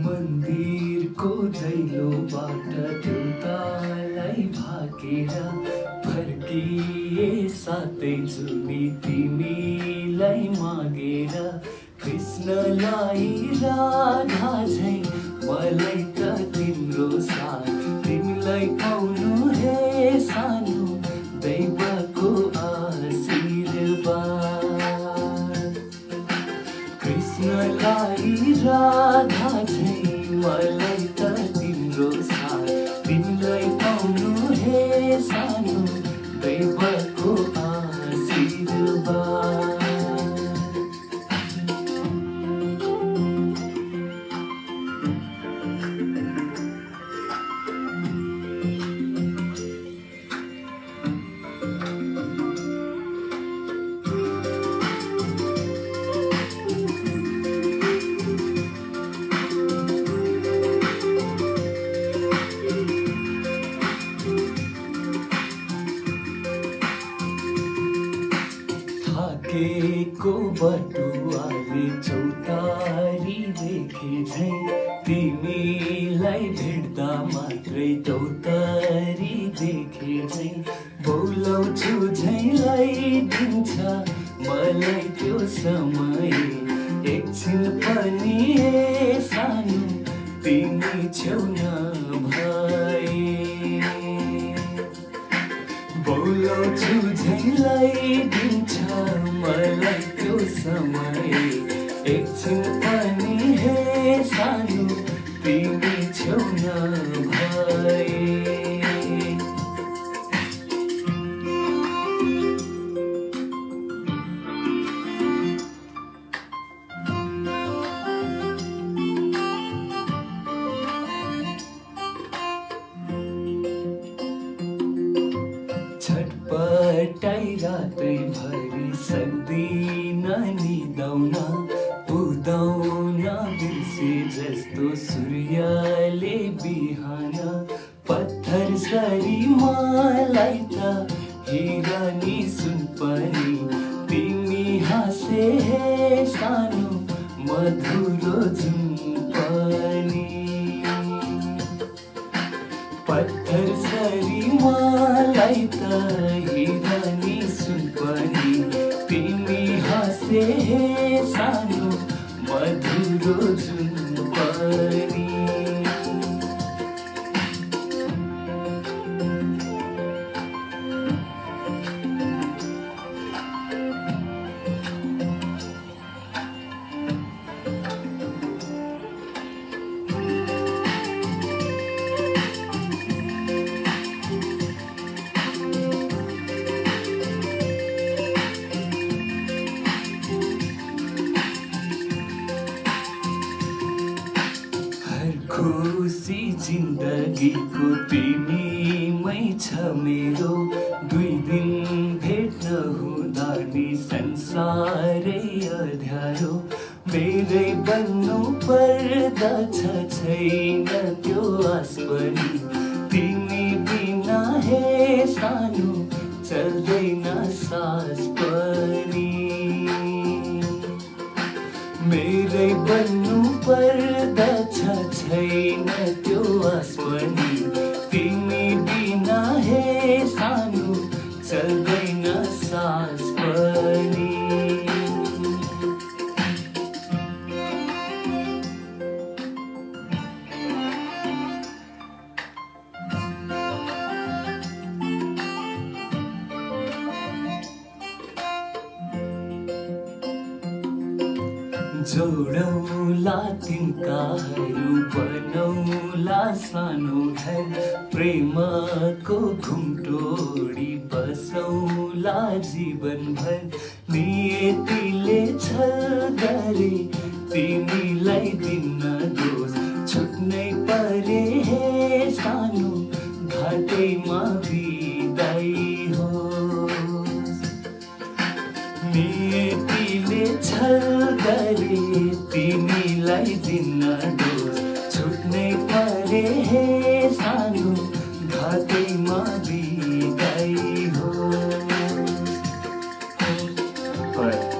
मन्दिरको दैलोबाट देउतालाई भागेर फर्किए साथै जुनी तिमीलाई मागेर कृष्णलाई राधा झै मलाई त तिम्रो साथ तिमीलाई पाउनु हे सानो दैवको आशीर्वाद कृष्णलाई राधा झै मलाई त तिम्रो साथ तिमीलाई पाउनु हे सानो दैवको आशीर्वाद थाकेको बटुवाले चौतारी देखे झै तिमीलाई भेट्दा मात्रै चौतारी देखे झै बोलाउँछु झैलाई दिन्छ मलाई त्यो समय एकछिन पनि सानो तिमी छेउ नभए बोलाउँछु झैलाई दिन्छ मलाई त्यो समय एकछिन पनि हे सानो तिमी छेउ नभए छटपटाई रातैभरि सक्दिन निदाउन उदाउन बिर्से जस्तो सूर्यले बिहान पत्थर सरी मलाई त हिरानी सुनपनी तिमी हाँसे हे सानो मधुरो जुम्पनी पत्थर सरी मलाई त हिरानी सुनपनी तिमी हाँसे हे सानो मधुरो जुम्पनी खुसी जिन्दगीको तिमीमै छ मेरो दुई दिन भेट्न हुँदा नि संसारै अँध्यारो मेरै बन्नु पर्दछ छैन त्यो आस पनि तिमी बिना हे सानो चल्दैन सास पनि मेरै बन्नु पर्दछ छैन त्यो आस पनि तिमी बिना हे सानो चल्दैन सास पनि जोडौला तिनकाहरू बनौला सानो घर प्रेमको घुमटोडी बसौला जीवनभर नियतिले छल गरे तिमीलाई दिन्न दोष छुट्नै परे हे सानो घाटैमा बिदाई होस् नियतिले छल गरे तिमीलाई दिन्न दोष छुट्नै परे हे सानो घाटैमा बिदाई होस् फर